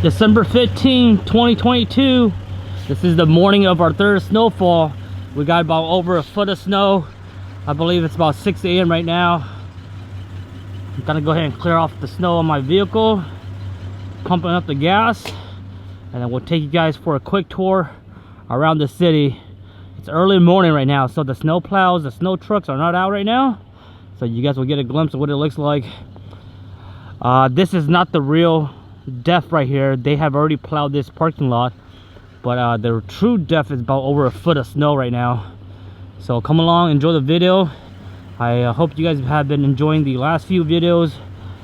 December 15, 2022. This is the morning of our third snowfall. We got about over a foot of snow. I believe it's about 6 a.m. right now. I'm gonna go ahead and clear off the snow on my vehicle, pumping up the gas, and then we'll take you guys for a quick tour around the city. It's early morning right now, so the snow plows, the snow trucks are not out right now, so you guys will get a glimpse of what it looks like. This is not the real depth right here. They have already plowed this parking lot, but the true depth is about over a foot of snow right now. So come along, enjoy the video. I hope you guys have been enjoying the last few videos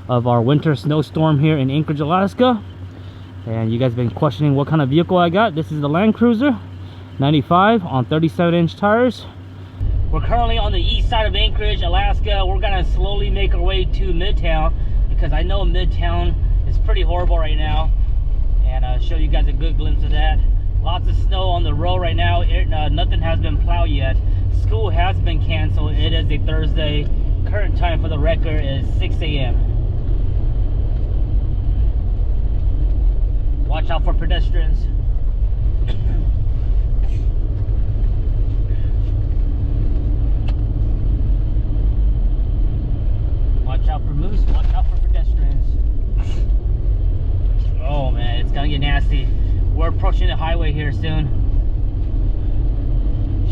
of our winter snowstorm here in Anchorage, Alaska. And you guys have been questioning what kind of vehicle I got. This is the Land Cruiser 95 on 37-inch tires. We're currently on the east side of Anchorage, Alaska. We're gonna slowly make our way to Midtown, because I know Midtown is pretty horrible right now, and show you guys a good glimpse of that. Lots of snow on the road right now. Nothing has been plowed yet. School has been canceled. It is a Thursday. Current time for the record is 6 a.m. Watch out for pedestrians. Watch out for moose, watch out for pedestrians. Oh man, it's gonna get nasty. We're approaching the highway here soon.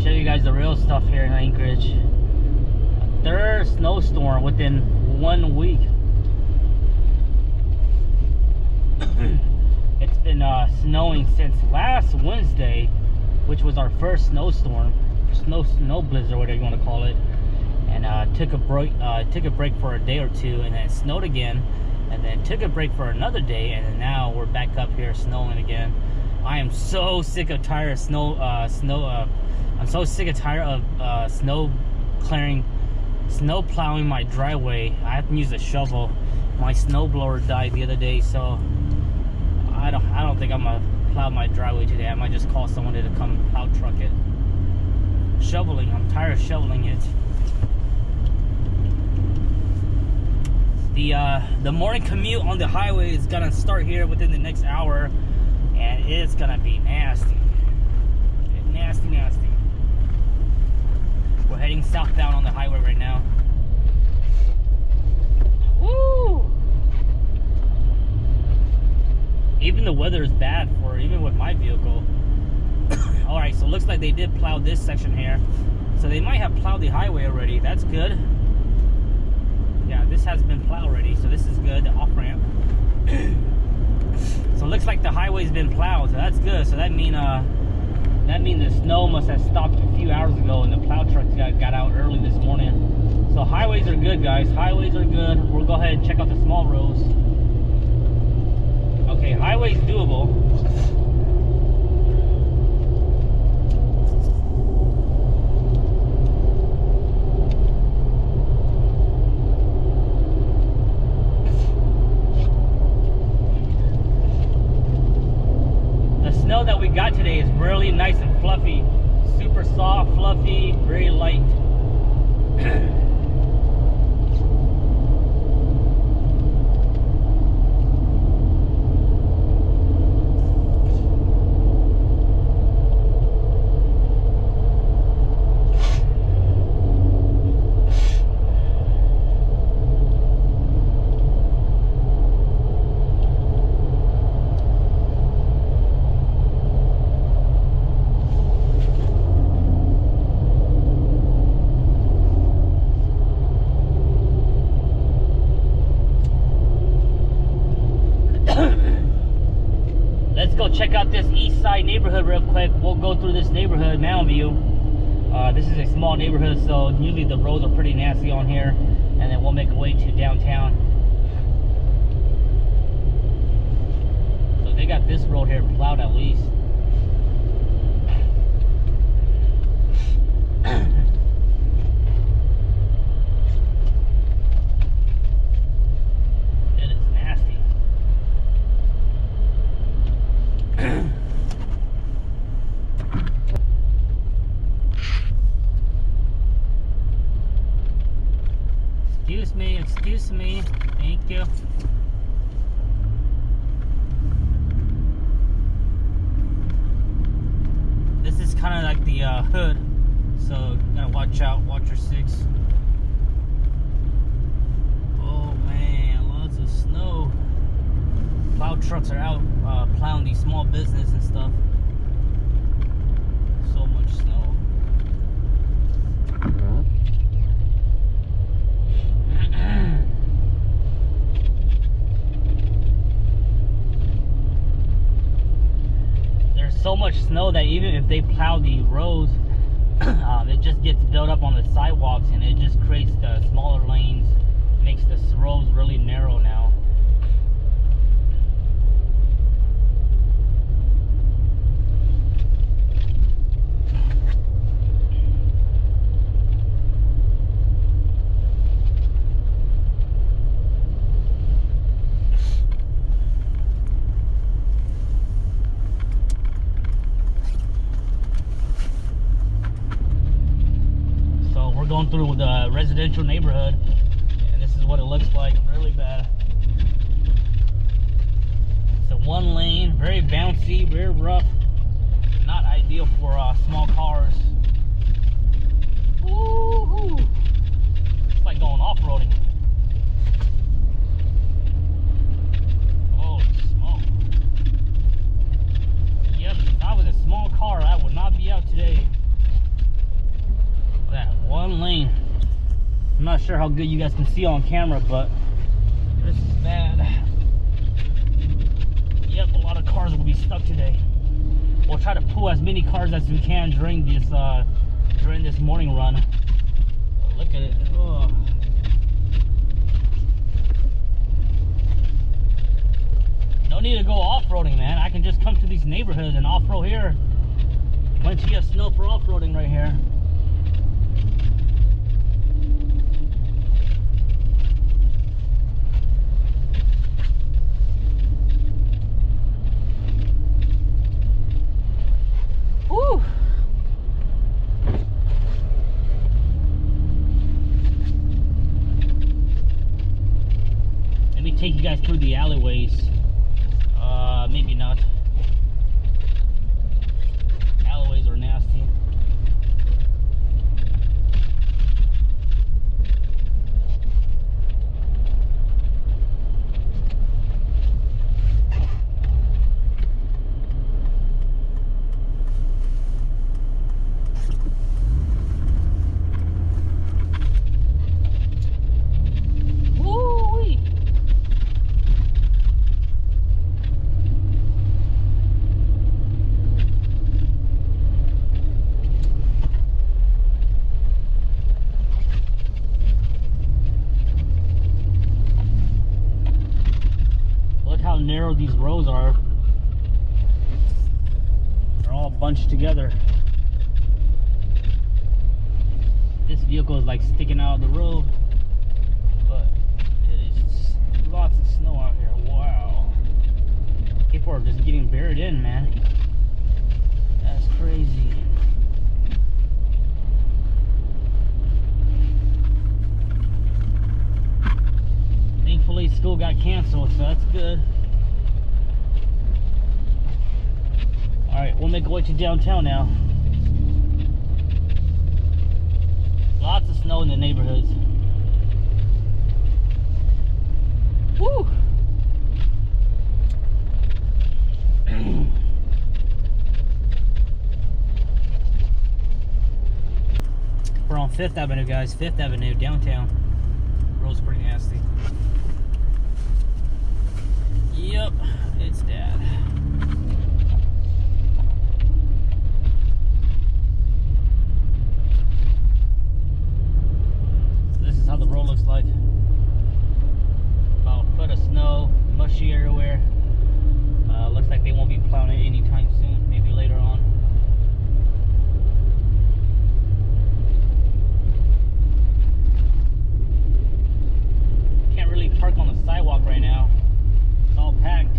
Show you guys the real stuff here in Anchorage. A third snowstorm within 1 week. It's been snowing since last Wednesday, which was our first snowstorm, snow blizzard, whatever you want to call it. And took a break for a day or two, and then it snowed again, and then took a break for another day, and then now we're back up here snowing again. I am so sick of tired of I'm so sick and tired of snow plowing my driveway. I have to use a shovel. My snow blower died the other day, so I don't think I'm gonna plow my driveway today. I might just call someone to come plow truck it. Shoveling, I'm tired of shoveling it. The morning commute on the highway is gonna start here within the next hour, and it's gonna be nasty. Nasty. We're heading southbound on the highway right now. Woo! Even the weather is bad for even with my vehicle. Alright, so it looks like they did plow this section here. So they might have plowed the highway already. That's good. Yeah, this has been plowed already, so this is good, the off-ramp. So it looks like the highway's been plowed, so that's good. So that means the snow must have stopped a few hours ago, and the plow trucks got out early this morning. So highways are good, guys. Highways are good. We'll go ahead and check out the small roads. Okay, highway's doable. That we got today is really nice and fluffy, super soft, fluffy, very light. Let's go check out this east side neighborhood real quick. We'll go through this neighborhood, Mountain View. This is a small neighborhood, so usually the roads are pretty nasty on here. And then we'll make our way to downtown. So they got this road here plowed at least. Excuse me, thank you. kind of like the hood, so gotta watch out. Watch your 6. Oh man, lots of snow. Plow trucks are out plowing these small business and stuff. So much snow. There's so much snow that even if they plow the roads, it just gets built up on the sidewalks, and it just creates the smaller lanes, makes the roads really narrow now. Going through the residential neighborhood, and this is what it looks like. Really bad. It's a 1 lane, very bouncy, very rough, not ideal for small cars. Woo-hoo. It's like going off-roading. Oh, smoke. Yep, if I was a small car, I would not be out today. That 1 lane. I'm not sure how good you guys can see on camera, but this is bad. Yep, a lot of cars will be stuck today. We'll try to pull as many cars as we can during this morning run. Look at it. Oh. No need to go off-roading, man. I can just come to these neighborhoods and off-road here. Plenty of get snow for off-roading right here. Woo! Let me take you guys through the alleyways. Maybe not. Alleyways are nasty. Narrow these rows are. They're all bunched together. This vehicle is like sticking out of the road, but it is lots of snow out here. Wow, people are just getting buried in, man. That's crazy. Thankfully school got canceled, so that's good. Alright, we'll make our way to downtown now. Lots of snow in the neighborhoods. Woo! We're on 5th Avenue, guys. 5th Avenue, downtown. Road's pretty nasty. Yep, it's Dad. How the road looks like. About a foot of snow, mushy everywhere. Looks like they won't be plowing it anytime soon, maybe later on. Can't really park on the sidewalk right now. It's all packed.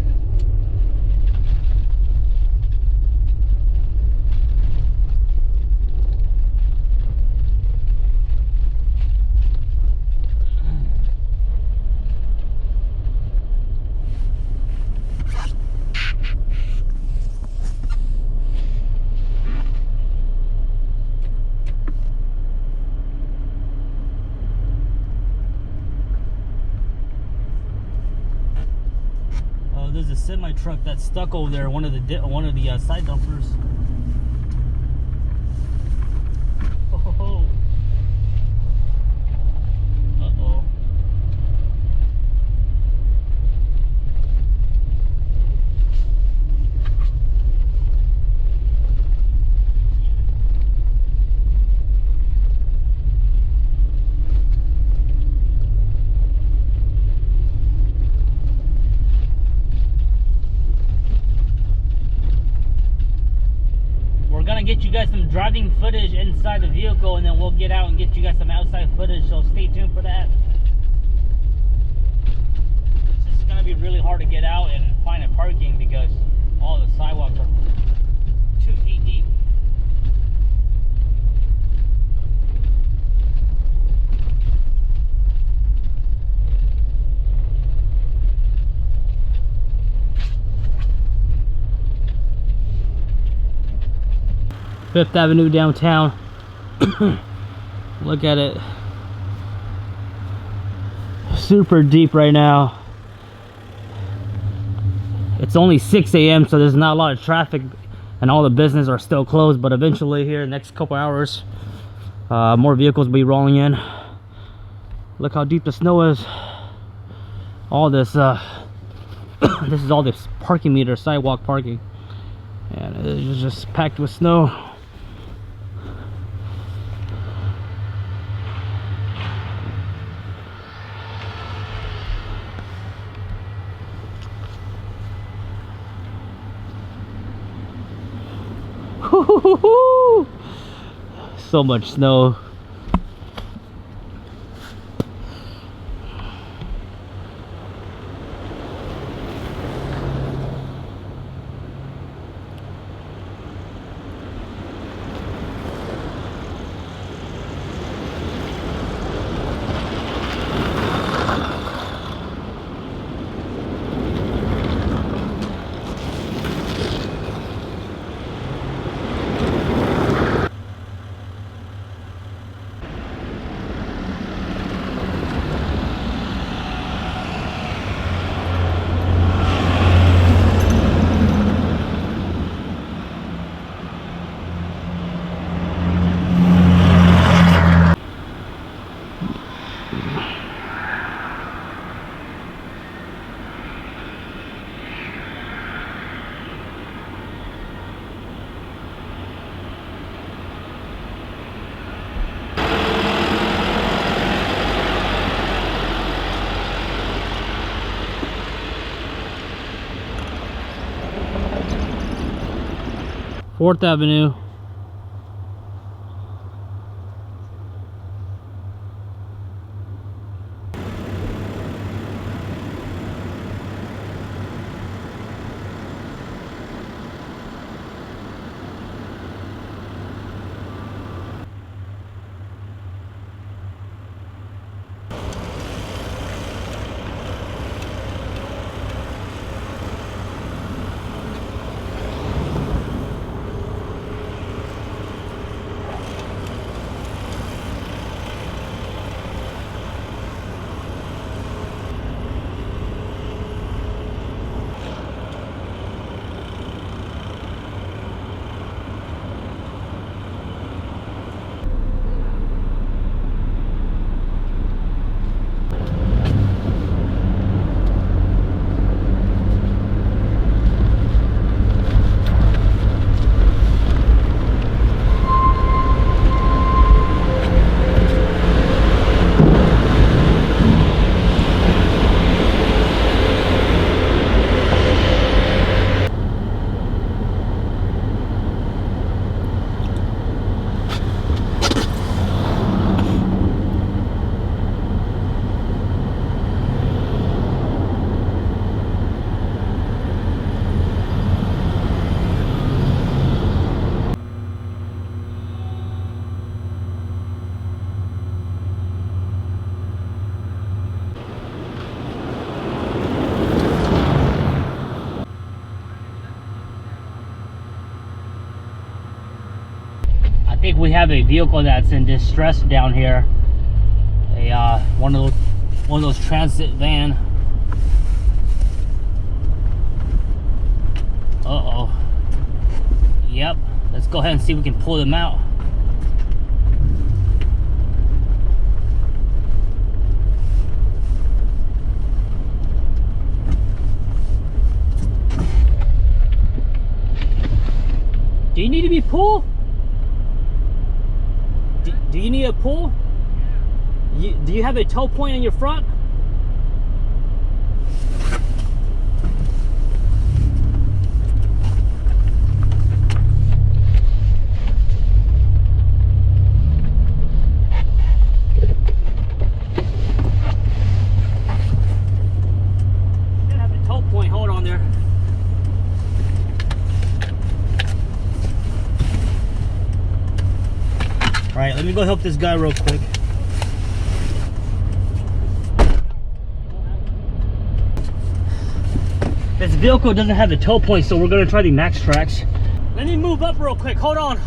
semi truck that's stuck over there, one of the side dumpers. Oh. Uh-oh. Get you guys some driving footage inside the vehicle, and then we'll get out and get you guys some outside footage, so stay tuned for that. It's just gonna be really hard to get out and find a parking because all the sidewalks are 2 feet deep. Fifth Avenue downtown. Look at it. Super deep right now. It's only 6 a.m. so there's not a lot of traffic and all the businesses are still closed, but eventually here in the next couple hours more vehicles will be rolling in. Look how deep the snow is. All this this is all this parking meter, sidewalk parking, and it's just packed with snow. So much snow. Fourth Avenue. I think we have a vehicle that's in distress down here. One of those transit van. Yep. Let's go ahead and see if we can pull them out. Do you need to be pulled? Do you need a pull? Do you have a tow point in your front? You have a tow point, hold on there. All right, let me go help this guy real quick. This vehicle doesn't have the tow point, so we're gonna try the max tracks. Let me move up real quick, hold on.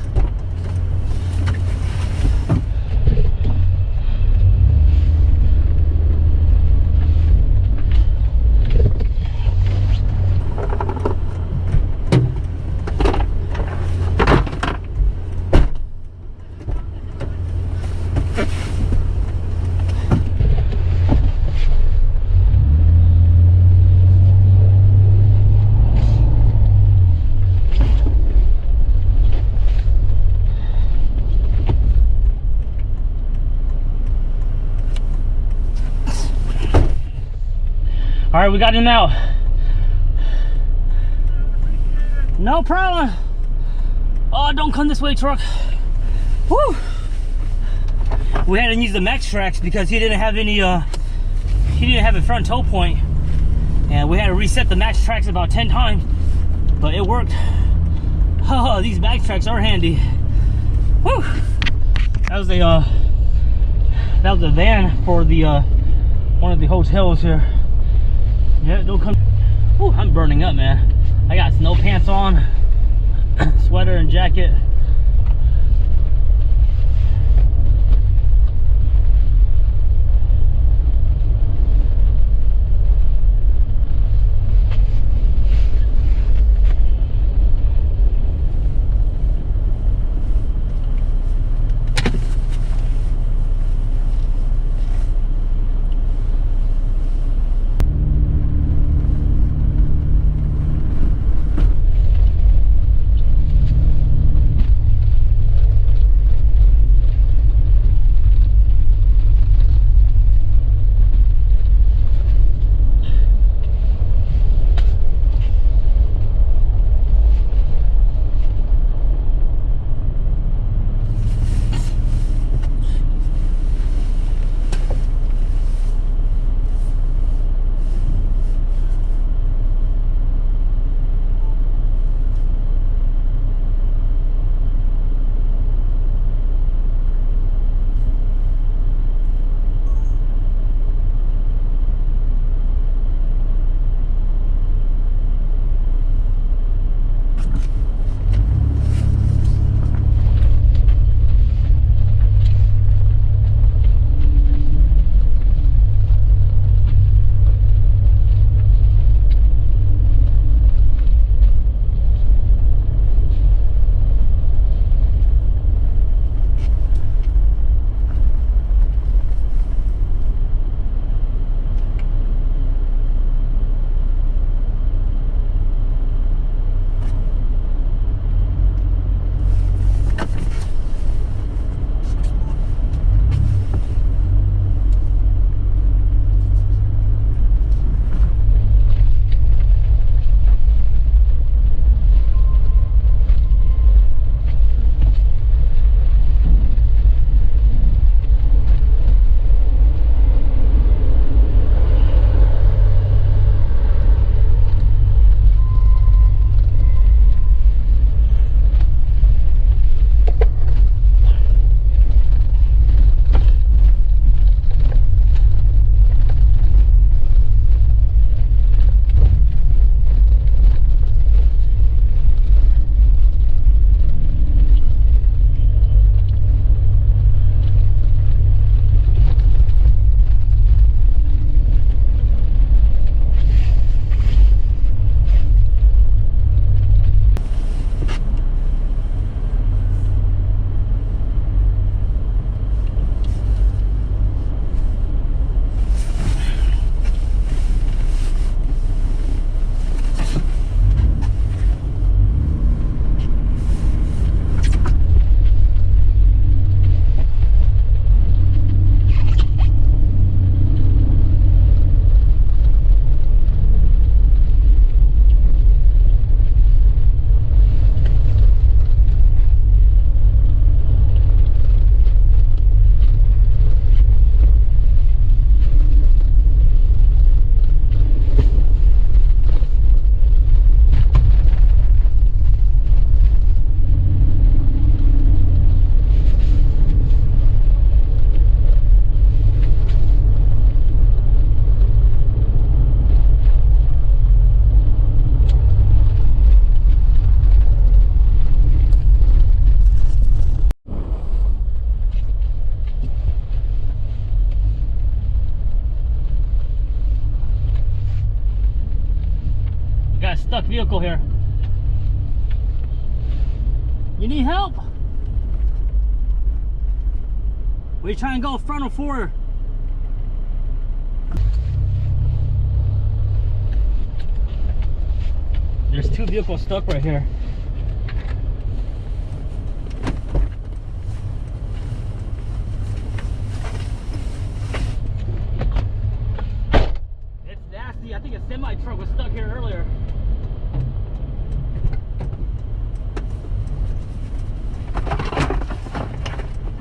All right, we got him out. No problem. Oh, don't come this way, truck. Woo! We had to use the max tracks because he didn't have any. He didn't have a front tow point, and we had to reset the max tracks about 10 times, but it worked. Oh, these max tracks are handy. Woo! That was a van for the one of the hotels here. Yeah, don't come. Ooh, I'm burning up, man. I got snow pants on, sweater and jacket. vehicle here. You need help? Were you trying to go front or forward? There's two vehicles stuck right here. It's nasty. I think a semi truck was stuck here earlier.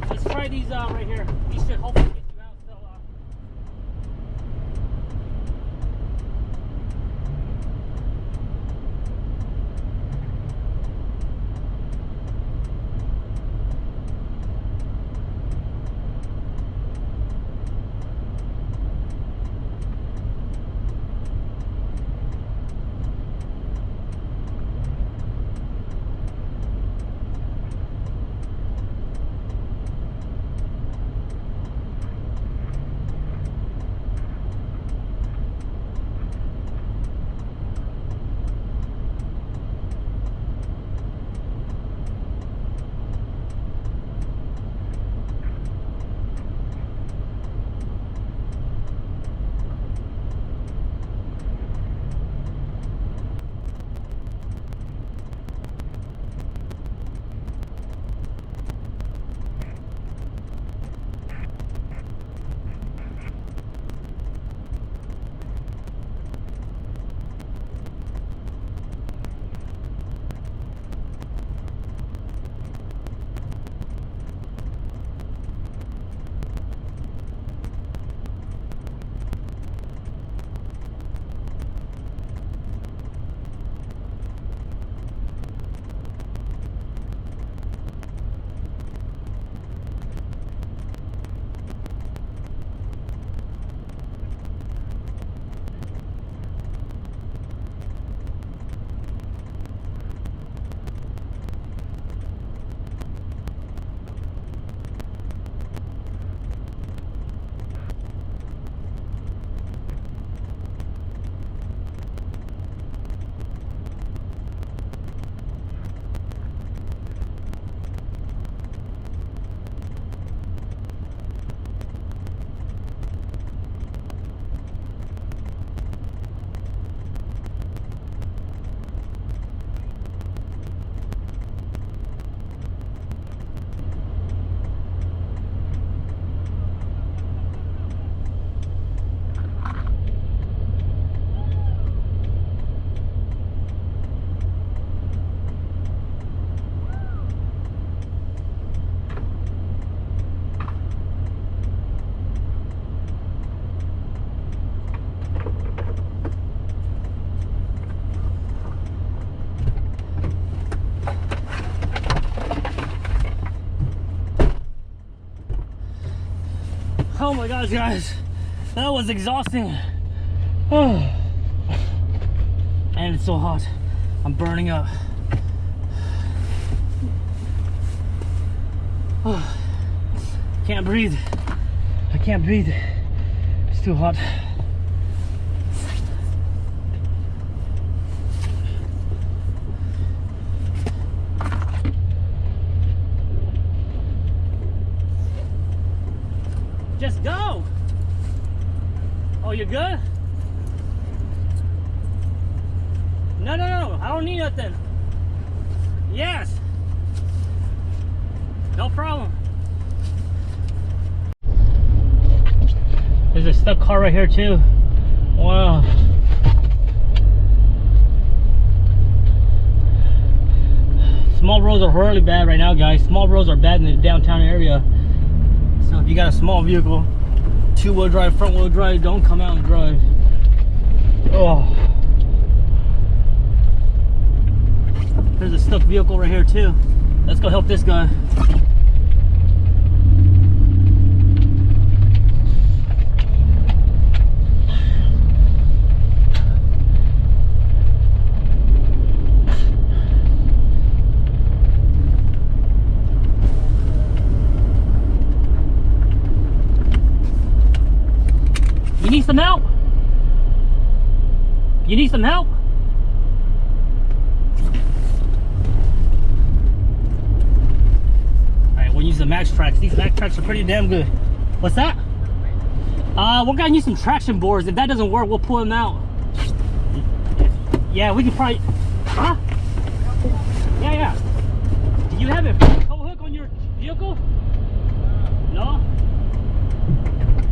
Let's try these out right here. These should hopefully get you out. So, oh my gosh, guys, that was exhausting. Oh. And it's so hot. I'm burning up. Oh. Can't breathe. I can't breathe. It's too hot. Just go. Oh, you good? No, I don't need nothing. Yes. No problem. There's a stuck car right here too. Wow. Small roads are really bad right now, guys. Small roads are bad in the downtown area. So if you got a small vehicle, two-wheel drive, front-wheel drive, don't come out and drive. Oh. There's a stuck vehicle right here too. Let's go help this guy. You need some help? You need some help? max tracks. These max tracks are pretty damn good. What's that? We're gonna need some traction boards. If that doesn't work, we'll pull them out. Yeah, we can probably. Huh? Yeah. Do you have a tow hook on your vehicle? No?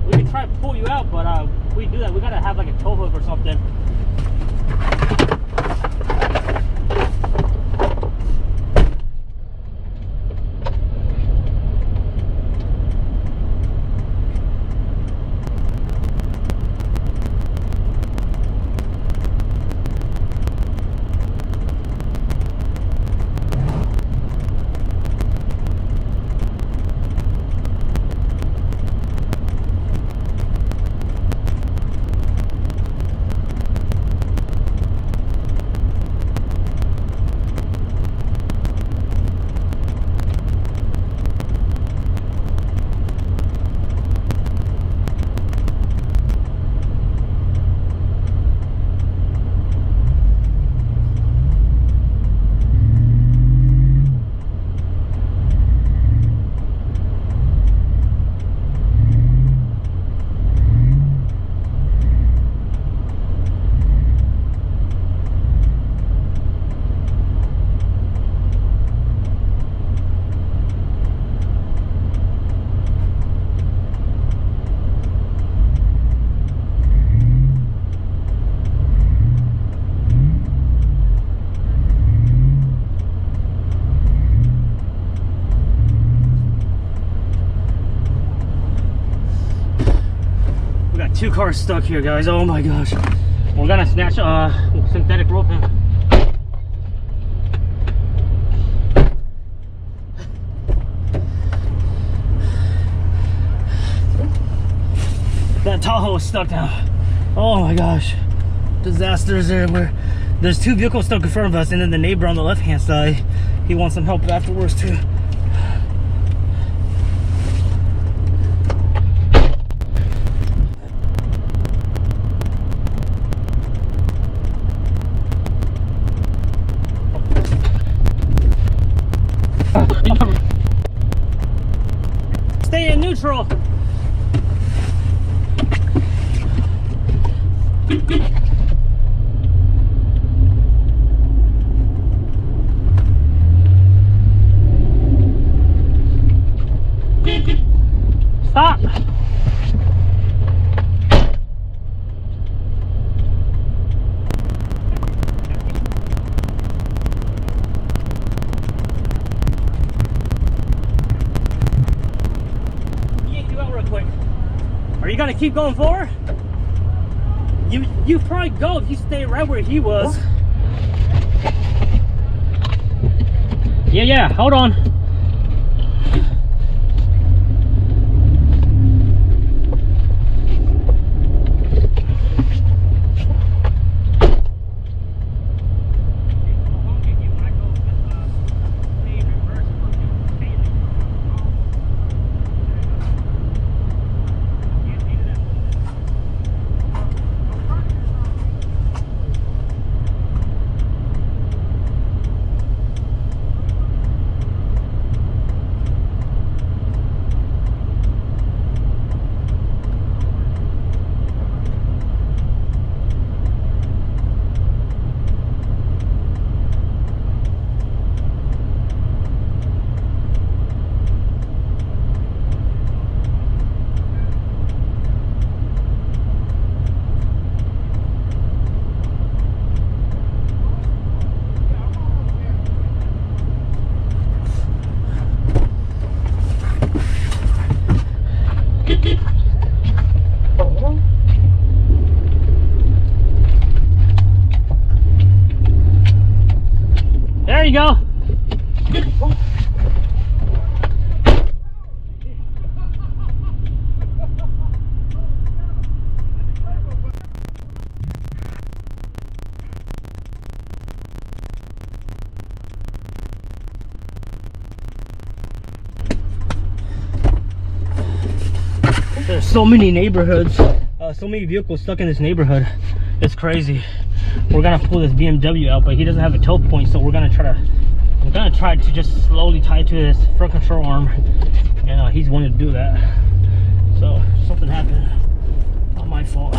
We can try to pull you out, but if we do that, we gotta have like a tow hook or something. Two cars stuck here, guys. Oh my gosh. We're gonna snatch synthetic rope in. That Tahoe is stuck now. Oh my gosh. Disasters everywhere. There's two vehicles stuck in front of us, and then the neighbor on the left hand side, he wants some help afterwards too. Stay in neutral. Stop. Are you gonna keep going forward? You probably go if you stay right where he was. Yeah, hold on. There you go. There's so many neighborhoods, so many vehicles stuck in this neighborhood. It's crazy. We're gonna pull this BMW out, but he doesn't have a tow point, so we're gonna try to I'm gonna try to just slowly tie it to his front control arm, and he's wanting to do that. So something happened. Not my fault.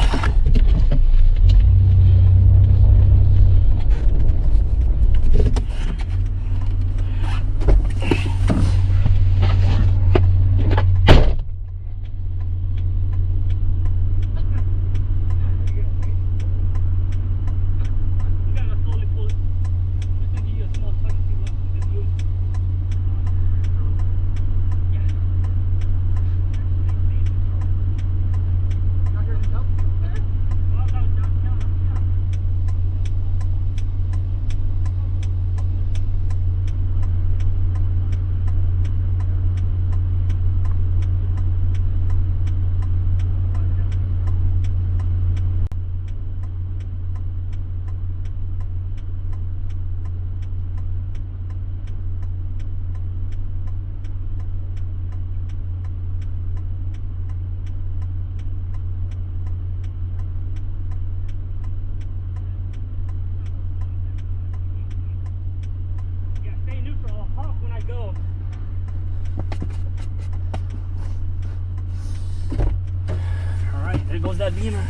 There goes that beamer.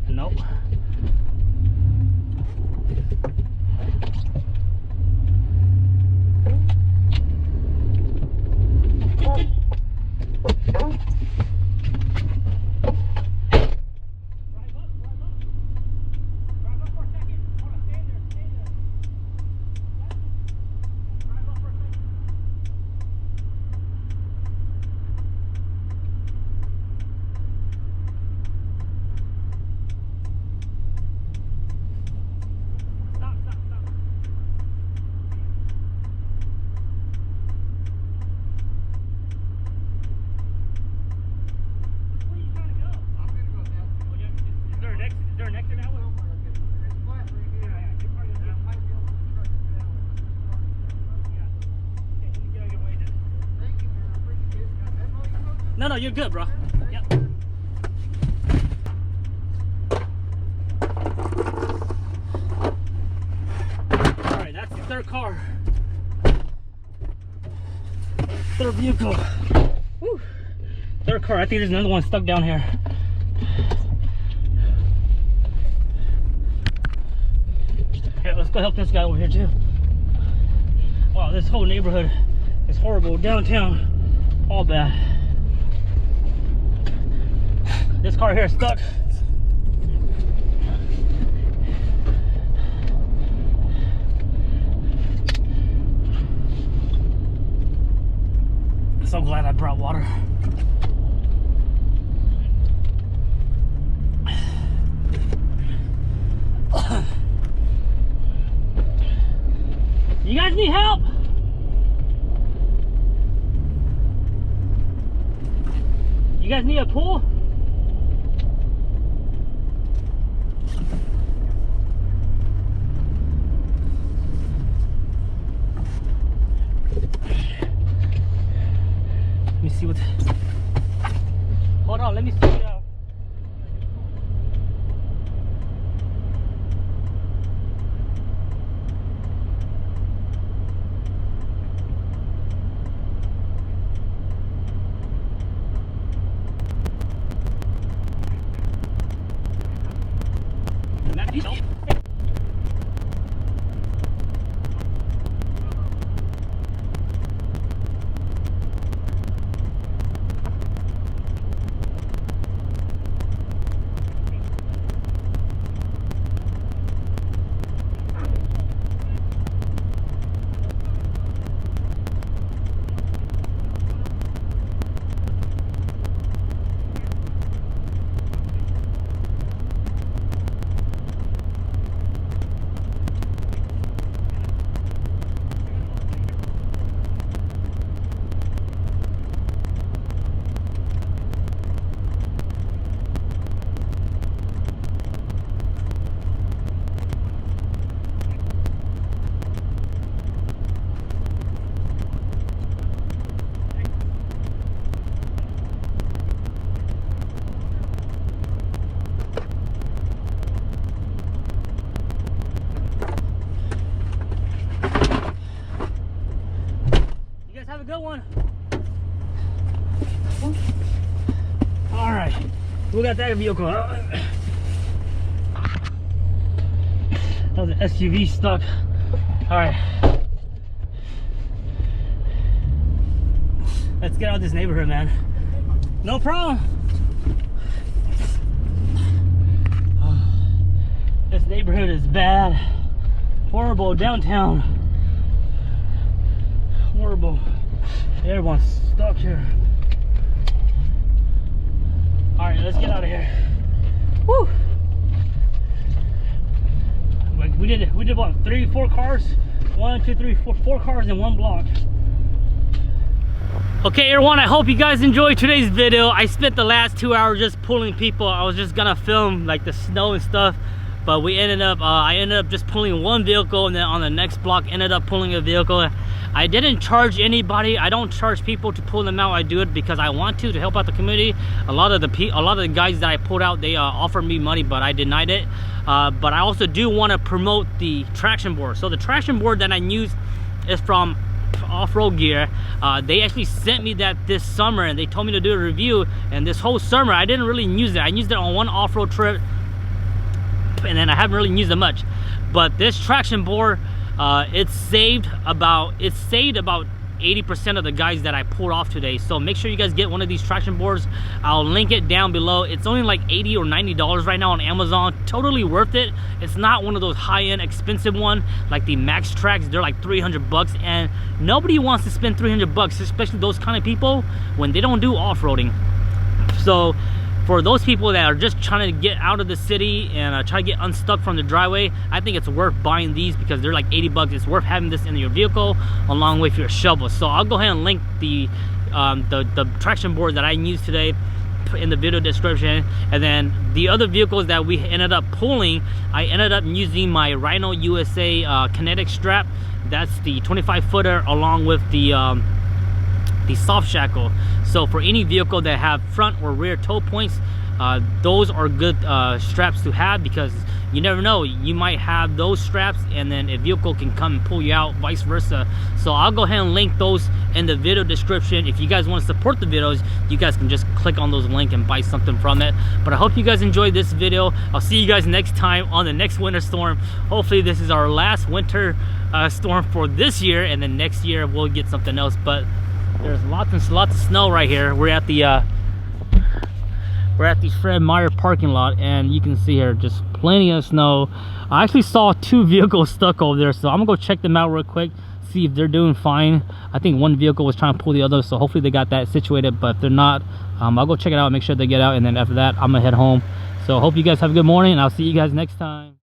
Nope. No, you're good, bro. Yep. Alright, that's the third car. Third vehicle. Woo. Third car. I think there's another one stuck down here. Here, let's go help this guy over here too. Wow, this whole neighborhood is horrible. Downtown, all bad. This car here is stuck. I'm so glad I brought water. You guys need help? You guys need a pull? Let me see what. Hold on, let me see. Have a good one. All right, we got that vehicle. That was an SUV stuck. All right, let's get out of this neighborhood, man. No problem. This neighborhood is bad. Horrible downtown. Horrible. Everyone's stuck here. All right, let's get out of here. Woo! We did what, 4 cars? 1, 2, 3, 4 cars in one block. Okay, everyone, I hope you guys enjoyed today's video. I spent the last 2 hours just pulling people. I was just gonna film like the snow and stuff, but we ended up I ended up just pulling one vehicle, and then on the next block ended up pulling a vehicle. I didn't charge anybody. I don't charge people to pull them out. I do it because I want to help out the community. A lot of the guys that I pulled out, they offered me money, but I denied it. But I also do want to promote the traction board. So the traction board that I use is from Off-Road Gear. They actually sent me that this summer, and they told me to do a review. And this whole summer I didn't really use it. I used it on one off-road trip, and then I haven't really used it much. But this traction board, it saved about 80% of the guys that I pulled off today. So make sure you guys get one of these traction boards. I'll link it down below. It's only like $80 or $90 right now on Amazon. Totally worth it. It's not one of those high-end expensive one like the Max Tracks. They're like 300 bucks, and nobody wants to spend 300 bucks, especially those kind of people when they don't do off-roading. So for those people that are just trying to get out of the city and try to get unstuck from the driveway, I think it's worth buying these because they're like 80 bucks. It's worth having this in your vehicle along with your shovel. So I'll go ahead and link the traction board that I used today in the video description. And then the other vehicles that we ended up pulling, I ended up using my Rhino USA kinetic strap. That's the 25-footer along with the soft shackle. So for any vehicle that have front or rear tow points, those are good straps to have, because you never know, you might have those straps and then a vehicle can come and pull you out, vice versa. So I'll go ahead and link those in the video description. If you guys want to support the videos, you guys can just click on those links and buy something from it. But I hope you guys enjoyed this video. I'll see you guys next time on the next winter storm. Hopefully this is our last winter storm for this year, and then next year we'll get something else. But there's lots and lots of snow right here. We're at the Fred Meyer parking lot, and you can see here just plenty of snow. I actually saw 2 vehicles stuck over there, so I'm gonna go check them out real quick, see if they're doing fine. I think one vehicle was trying to pull the other, so hopefully they got that situated. But if they're not, I'll go check it out and make sure they get out, and then after that I'm gonna head home. So hope you guys have a good morning, and I'll see you guys next time.